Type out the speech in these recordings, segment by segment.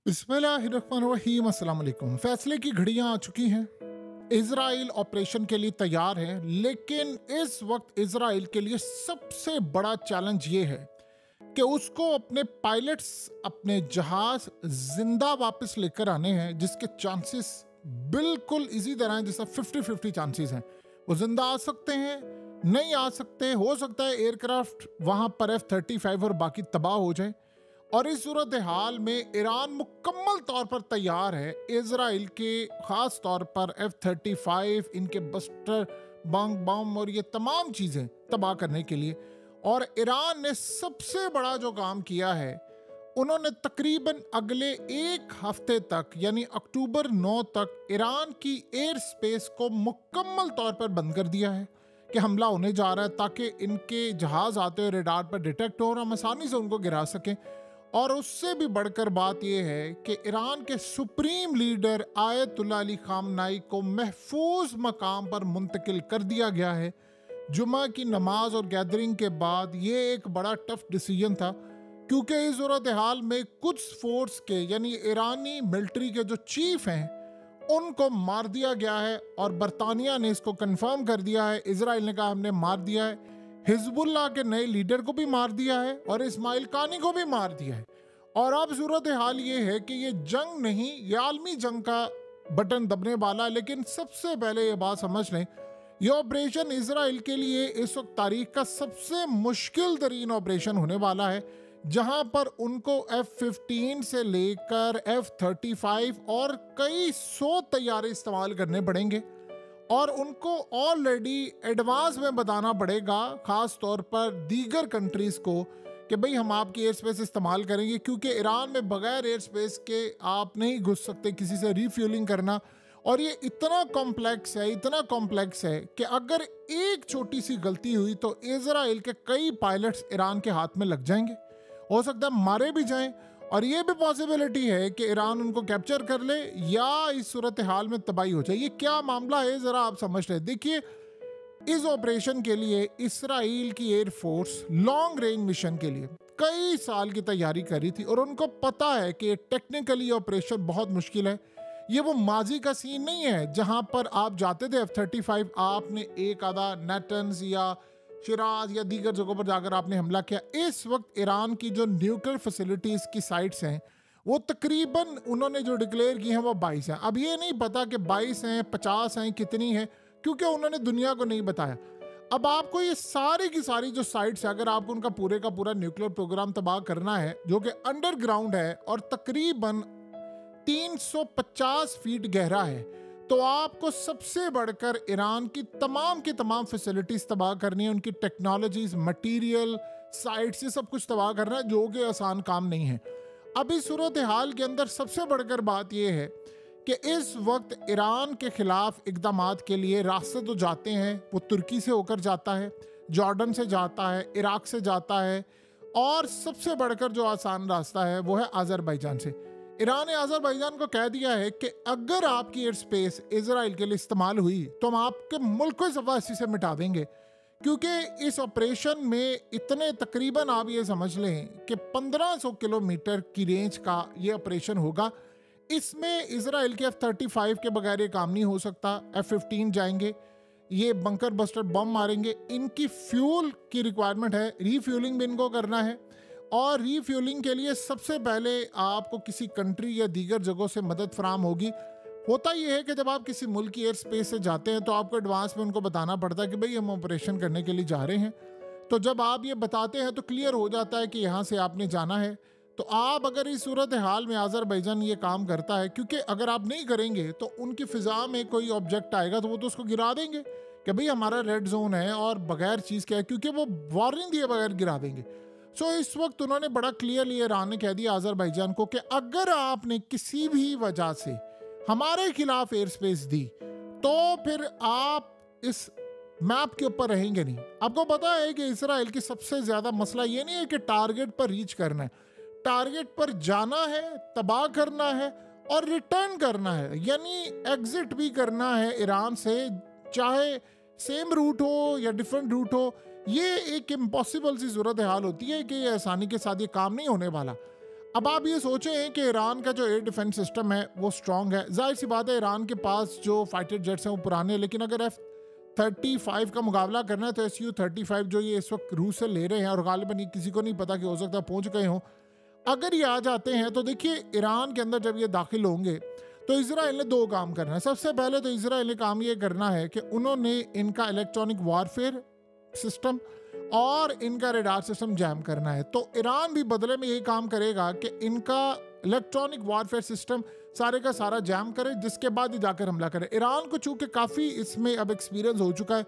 बिस्मिल्लाहिर्रहमानिर्रहीम, अस्सलाम वालेकुम। फैसले की घड़ियां आ चुकी हैं। इजराइल ऑपरेशन के लिए तैयार है, लेकिन इस वक्त इजराइल के लिए सबसे बड़ा चैलेंज ये है कि उसको अपने पायलट्स, अपने जहाज जिंदा वापस लेकर आने हैं, जिसके चांसेस बिल्कुल इसी तरह हैं जैसा 50-50 चांसेस हैं। वो जिंदा आ सकते हैं, नहीं आ सकते, हो सकता है एयरक्राफ्ट वहां पर F-35 और बाकी तबाह हो जाए। और इस सूरत हाल में ईरान मुकम्मल तौर पर तैयार है इजराइल के खास तौर पर F-35, इनके बस्टर बम और ये तमाम चीजें तबाह करने के लिए। और ईरान ने सबसे बड़ा जो काम किया है, उन्होंने तकरीबन अगले एक हफ्ते तक यानी अक्टूबर 9 तक ईरान की एयर स्पेस को मुकम्मल तौर पर बंद कर दिया है कि हमला होने जा रहा है, ताकि इनके जहाज आते हुए रडार पर डिटेक्ट हो और हम आसानी से उनको गिरा सकें। और उससे भी बढ़कर बात यह है कि ईरान के सुप्रीम लीडर आयतुल्लाह अली खामनाई को महफूज मकाम पर मुंतकिल कर दिया गया है। जुमा की नमाज और गैदरिंग के बाद ये एक बड़ा टफ डिसीजन था, क्योंकि इस सूरत हाल में कुछ फोर्स के यानी ईरानी मिलिट्री के जो चीफ हैं उनको मार दिया गया है। और बरतानिया ने इसको कंफर्म कर दिया है, इजराइल ने कहा हमने मार दिया है। हिजबुल्लाह के नए लीडर को भी मार दिया है और इस्माइल कानी को भी मार दिया है। और अब सूरत हाल ये है कि ये जंग नहीं, ये आलमी जंग का बटन दबने वाला है। लेकिन सबसे पहले ये बात समझ लें, ये ऑपरेशन इजराइल के लिए इस वक्त तारीख का सबसे मुश्किल तरीन ऑपरेशन होने वाला है, जहां पर उनको F-15 से लेकर F-35 और कई 100 तैयारे इस्तेमाल करने पड़ेंगे। और उनको ऑलरेडी एडवांस में बताना पड़ेगा, खास तौर पर दीगर कंट्रीज को, कि भाई हम आपकी एयर स्पेस इस्तेमाल करेंगे, क्योंकि ईरान में बगैर एयर स्पेस के आप नहीं घुस सकते, किसी से रीफ्यूलिंग करना। और ये इतना कॉम्प्लेक्स है, इतना कॉम्प्लेक्स है कि अगर एक छोटी सी गलती हुई तो इजराइल के कई पायलट्स ईरान के हाथ में लग जाएंगे, हो सकता है मारे भी जाएं। और ये भी पॉसिबिलिटी है कि ईरान उनको कैप्चर कर ले या इस सूरत हाल में तबाही हो जाए। ये क्या मामला है जरा आप समझ लें। देखिए, इस ऑपरेशन के लिए इसराइल की एयरफोर्स लॉन्ग रेंज मिशन के लिए कई साल की तैयारी कर रही थी, और उनको पता है कि टेक्निकली ऑपरेशन बहुत मुश्किल है। ये वो माजी का सीन नहीं है जहां पर आप जाते थे F-35, आपने एक आधा नेटन्स या शिराज या दीगर जगहों पर जाकर आपने हमला किया। इस वक्त ईरान की जो न्यूक्लियर फैसिलिटीज की साइट्स हैं, वो तकरीबन उन्होंने जो डिक्लेयर की हैं वो 22 हैं। अब ये नहीं पता कि 22 हैं, 50 हैं, कितनी है, क्योंकि उन्होंने दुनिया को नहीं बताया। अब आपको ये सारी की सारी जो साइट्स है, अगर आपको उनका पूरे का पूरा न्यूक्लियर प्रोग्राम तबाह करना है, जो कि अंडरग्राउंड है और तकरीबन 350 फीट गहरा है, तो आपको सबसे बढ़कर ईरान की तमाम फैसिलिटीज तबाह करनी है, उनकी टेक्नोलॉजीज, मटेरियल, साइट्स, ये सब कुछ तबाह करना है, जो कि आसान काम नहीं है। अब इस सूरत हाल के अंदर सबसे बढ़कर बात यह है कि इस वक्त ईरान के खिलाफ इकदामात के लिए रास्ते तो जाते हैं, वो तुर्की से होकर जाता है, जॉर्डन से जाता है, इराक से जाता है, और सबसे बढ़कर जो आसान रास्ता है वो है आज़रबाईजान से। ईरान ने आज़रबाईजान को कह दिया है कि अगर आपकी एयर स्पेस इजराइल के लिए इस्तेमाल हुई तो हम आपके मुल्क को सफासी से मिटा देंगे, क्योंकि इस ऑपरेशन में इतने तकरीबन आप ये समझ लें कि 1500 किलोमीटर की रेंज का ये ऑपरेशन होगा। इसमें इजराइल के F-35 के बगैर ये काम नहीं हो सकता। F-15 जाएंगे, ये बंकर बस्टर बम मारेंगे, इनकी फ्यूल की रिक्वायरमेंट है, रीफ्यूलिंग भी इनको करना है। और रीफ्यूलिंग के लिए सबसे पहले आपको किसी कंट्री या दीगर जगहों से मदद फराम होगी। होता यह है कि जब आप किसी मुल्क की एयर स्पेस से जाते हैं तो आपको एडवांस में उनको बताना पड़ता है कि भाई हम ऑपरेशन करने के लिए जा रहे हैं। तो जब आप ये बताते हैं तो क्लियर हो जाता है कि यहाँ से आपने जाना है। तो आप अगर इस सूरत हाल में आज़रबाईजान ये काम करता है, क्योंकि अगर आप नहीं करेंगे तो उनकी फ़िज़ा में कोई ऑब्जेक्ट आएगा तो वो तो उसको गिरा देंगे कि भाई हमारा रेड जोन है, और बगैर चीज़ क्या है, क्योंकि वो वार्निंग दिए बगैर गिरा देंगे। सो इस वक्त उन्होंने बड़ा क्लियरली ईरान ने कह दिया आज़रबाईजान को कि अगर आपने किसी भी वजह से हमारे खिलाफ एयर स्पेस दी तो फिर आप इस मैप के ऊपर रहेंगे नहीं। आपको पता है कि इसराइल की सबसे ज्यादा मसला ये नहीं है कि टारगेट पर रीच करना है, टारगेट पर जाना है, तबाह करना है और रिटर्न करना है, यानी एग्जिट भी करना है ईरान से, चाहे सेम रूट हो या डिफरेंट रूट हो। ये एक इम्पॉसिबल सी सूरत हाल होती है कि ये आसानी के साथ ये काम नहीं होने वाला। अब आप ये सोचें कि ईरान का जो एयर डिफेंस सिस्टम है वो स्ट्रांग है। जाहिर सी बात है ईरान के पास जो फाइटर जेट्स हैं वो पुराने हैं, लेकिन अगर F-35 का मुकाबला करना है तो Su-35 जो ये इस वक्त रूस से ले रहे हैं, और गालिबन ये किसी को नहीं पता कि हो सकता है पहुंच गए हों, अगर ये आ जाते हैं तो देखिए ईरान के अंदर जब ये दाखिल होंगे तो इजराइल ने दो काम करना है। सबसे पहले तो इजराइल ने काम ये करना है कि उन्होंने इनका इलेक्ट्रॉनिक वारफेयर सिस्टम और इनका रडार सिस्टम जैम करना है। तो ईरान भी बदले में यही काम करेगा कि इनका इलेक्ट्रॉनिक वारफेयर सिस्टम सारे का सारा जैम करे, जिसके बाद ही जाकर हमला करे। ईरान को चूंकि काफ़ी इसमें अब एक्सपीरियंस हो चुका है,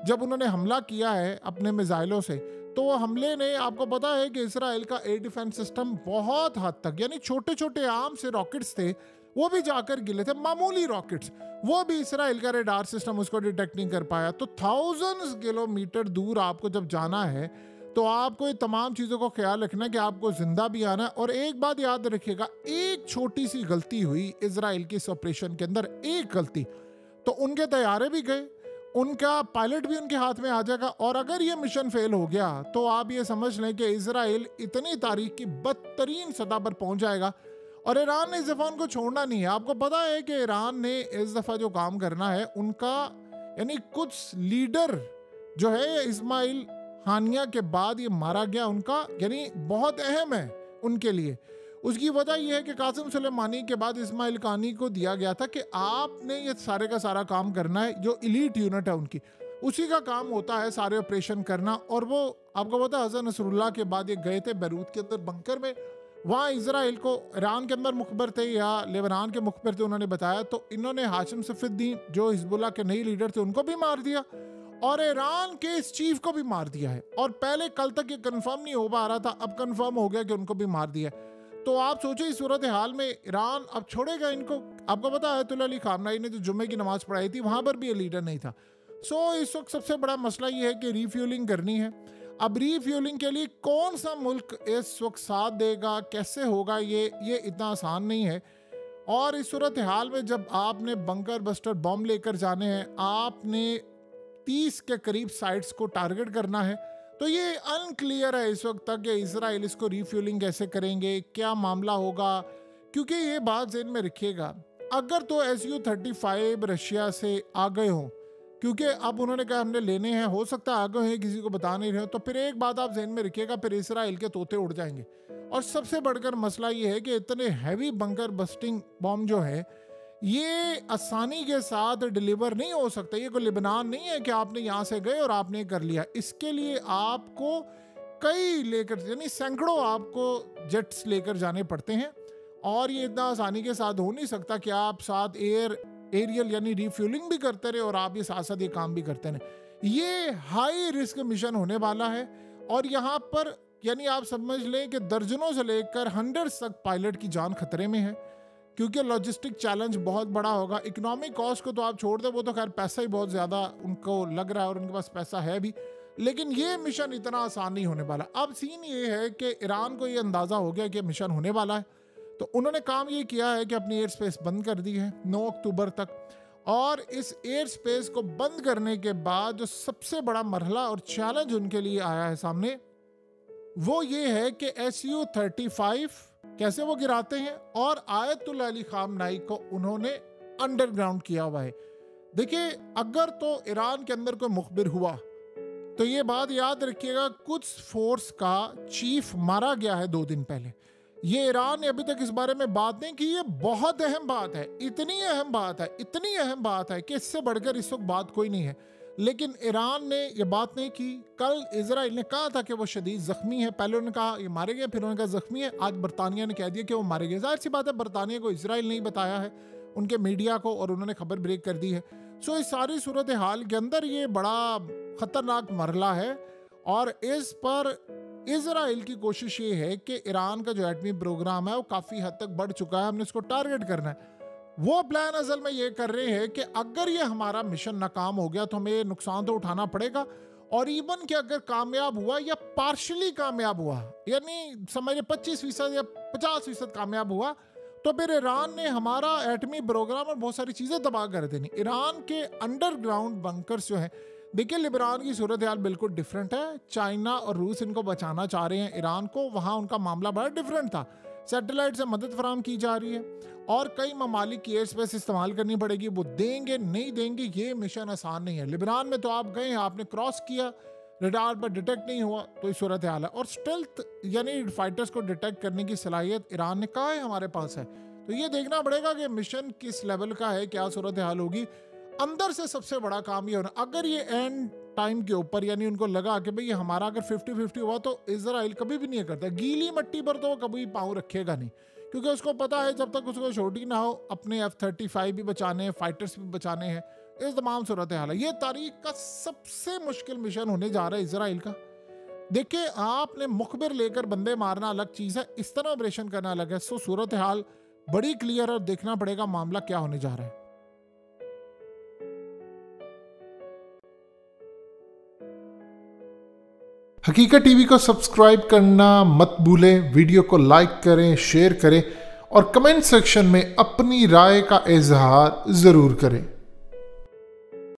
जब उन्होंने हमला किया है अपने मिसाइलों से, तो वो हमले ने, आपको पता है कि इसराइल का एयर डिफेंस सिस्टम बहुत हद तक, यानी छोटे छोटे आम से रॉकेट्स थे वो भी जाकर गिले थे, मामूली रॉकेट्स, वो भी इसराइल का रडार सिस्टम उसको डिटेक्ट नहीं कर पाया। तो थाउजेंड्स किलोमीटर दूर आपको जब जाना है तो आपको ये तमाम चीज़ों को ख्याल रखना है कि आपको जिंदा भी आना है। और एक बात याद रखिएगा, एक छोटी सी गलती हुई इसराइल के इस ऑपरेशन के अंदर, एक गलती, तो उनके तैयारे भी गए, उनका पायलट भी उनके हाथ में आ जाएगा। और अगर ये मिशन फेल हो गया तो आप ये समझ लें कि इसराइल इतनी तारीख की बदतरीन सतह पर पहुंच जाएगा। और ईरान ने इस दफ़ा उनको छोड़ना नहीं है। आपको पता है कि ईरान ने इस दफ़ा जो काम करना है, उनका यानी कुछ लीडर जो है इस्माइल हानिया के बाद ये मारा गया, उनका यानी बहुत अहम है उनके लिए। उसकी वजह यह है कि कासिम सुलेमानी के बाद इस्माइल कानी को दिया गया था कि आपने ये सारे का सारा काम करना है। जो इलीट यूनिट है उनकी, उसी का काम होता है सारे ऑपरेशन करना। और वो आपको पता है हसन नसरुल्लाह के बाद ये गए थे बैरूत के अंदर बंकर में, वहाँ इसराइल को ईरान के अंदर मुखबर थे या लेबनान के मुखबर थे, उन्होंने बताया, तो इन्होंने हाशिम सफीउद्दीन जो हिजबुल्लाह के नई लीडर थे उनको भी मार दिया और ईरान के इस चीफ को भी मार दिया है। और पहले कल तक ये कंफर्म नहीं हो पा रहा था, अब कंफर्म हो गया कि उनको भी मार दिया। तो आप सोचिए इस सूरत हाल में ईरान अब छोड़ेगा इनको। आपको पता है आयतुल्लाह अली खामनाई ने जो जुम्मे की नमाज पढ़ाई थी वहां पर भी ये लीडर नहीं था। सो इस वक्त सबसे बड़ा मसला ये है कि रीफ्यूलिंग करनी है। अब रीफ्यूलिंग के लिए कौन सा मुल्क इस वक्त साथ देगा, कैसे होगा, ये इतना आसान नहीं है। और इस सूरत हाल में जब आपने बंकर बस्टर बम लेकर जाने हैं, आपने 30 के करीब साइट्स को टारगेट करना है, तो ये अनक्लियर है इस वक्त तक कि इसराइल इसको रीफ्यूलिंग कैसे करेंगे, क्या मामला होगा। क्योंकि ये बात ज़हन में रखिएगा, अगर तो Su-35 रशिया से आ गए हों, क्योंकि अब उन्होंने कहा हमने लेने हैं, हो सकता है आ गए हैं, किसी को बता नहीं रहे हो, तो फिर एक बात आप ज़हन में रखिएगा, फिर इसराइल के तोते उड़ जाएंगे। और सबसे बढ़कर मसला ये है कि इतने हैवी बंकर बस्टिंग बॉम्ब जो है ये आसानी के साथ डिलीवर नहीं हो सकता। ये कोई लेबनान नहीं है कि आपने यहाँ से गए और आपने कर लिया। इसके लिए आपको कई लेकर, यानी सैकड़ों आपको जेट्स लेकर जाने पड़ते हैं, और ये इतना आसानी के साथ हो नहीं सकता कि आप साथ एरियल यानी रिफ्यूलिंग भी करते रहे और आप ये साथ साथ ये काम भी करते रहे। ये हाई रिस्क मिशन होने वाला है। और यहाँ पर यानी आप समझ लें कि दर्जनों से लेकर हंड्रेड्स तक पायलट की जान खतरे में है, क्योंकि लॉजिस्टिक चैलेंज बहुत बड़ा होगा। इकोनॉमिक कॉस्ट को तो आप छोड़ दें, वो तो खैर पैसा ही बहुत ज़्यादा उनको लग रहा है और उनके पास पैसा है भी, लेकिन ये मिशन इतना आसान नहीं होने वाला। अब सीन ये है कि ईरान को ये अंदाज़ा हो गया कि मिशन होने वाला है, तो उन्होंने काम ये किया है कि अपनी एयर स्पेस बंद कर दी है 9 अक्टूबर तक। और इस एयर स्पेस को बंद करने के बाद जो सबसे बड़ा मरहला और चैलेंज उनके लिए आया है सामने, वो ये है कि Su-35 कैसे वो गिराते हैं, और आयतुल्लाह अली खामनाई को उन्होंने अंडरग्राउंड किया हुआ है। देखिए, अगर तो ईरान के अंदर कोई मुखबिर हुआ तो ये बात याद रखिएगा, कुछ फोर्स का चीफ मारा गया है 2 दिन पहले। ये ईरान ने अभी तक इस बारे में बात नहीं की। ये बहुत अहम बात है, इतनी अहम बात है, इतनी अहम बात है कि इससे बढ़कर इस वक्त बात कोई नहीं है, लेकिन ईरान ने ये बात नहीं की। कल इजराइल ने कहा था कि वो शदीद जख्मी है, पहले उन्होंने कहा ये मारे गए, फिर उन्होंने कहा जख्मी है। आज बरतानिया ने कह दिया कि वो मारे गए। जाहिर सी बात है बरतानिया को इजराइल नहीं बताया है, उनके मीडिया को, और उन्होंने खबर ब्रेक कर दी है। सो इस सारी सूरत हाल के अंदर ये बड़ा खतरनाक मरला है, और इस पर इजराइल की कोशिश ये है कि ईरान का जो एटमी प्रोग्राम है वो काफ़ी हद तक बढ़ चुका है, हमने इसको टारगेट करना है। वो प्लान असल में ये कर रहे हैं कि अगर ये हमारा मिशन नाकाम हो गया तो हमें नुकसान तो उठाना पड़ेगा, और इवन कि अगर कामयाब हुआ या पार्शली कामयाब हुआ, यानी समझिए 25% या 50% कामयाब हुआ, तो फिर ईरान ने हमारा एटमी प्रोग्राम और बहुत सारी चीज़ें तबाह कर देनी। ईरान के अंडरग्राउंड बंकर्स जो हैं, देखिए लेबनान की सूरत हाल बिल्कुल डिफरेंट है। चाइना और रूस इनको बचाना चाह रहे हैं ईरान को, वहाँ उनका मामला बड़ा डिफरेंट था। सैटेलाइट से मदद फराम की जा रही है और कई ममालिक की एयर स्पेस इस्तेमाल करनी पड़ेगी। वो देंगे नहीं देंगे, ये मिशन आसान नहीं है। लिबनान में तो आप गए, आपने क्रॉस किया, रडार पर डिटेक्ट नहीं हुआ, तो इस सूरत हाल है। और स्टेल्थ यानी फाइटर्स को डिटेक्ट करने की सलाहियत ईरान ने कहा है हमारे पास है। तो ये देखना पड़ेगा कि मिशन किस लेवल का है, क्या सूरत हाल होगी। अंदर से सबसे बड़ा काम ये होना, अगर ये एंड टाइम के ऊपर यानी उनको लगा कि भाई हमारा अगर 50-50 हुआ तो इजराइल कभी भी नहीं करता, गीली मट्टी पर तो वो कभी पाँव रखेगा नहीं, क्योंकि उसको पता है जब तक उसको छोटी ना हो अपने F-35 भी बचाने हैं, फाइटर्स भी बचाने हैं। इस तमाम सूरत हाल है। ये तारीख का सबसे मुश्किल मिशन होने जा रहा है इजराइल का। देखिए, आपने मुखबिर लेकर बंदे मारना अलग चीज़ है, इस तरह ऑपरेशन करना अलग है। सो सूरत हाल बड़ी क्लियर और देखना पड़ेगा मामला क्या होने जा रहा है। हकीकत टीवी को सब्सक्राइब करना मत भूलें, वीडियो को लाइक करें, शेयर करें और कमेंट सेक्शन में अपनी राय का इजहार ज़रूर करें।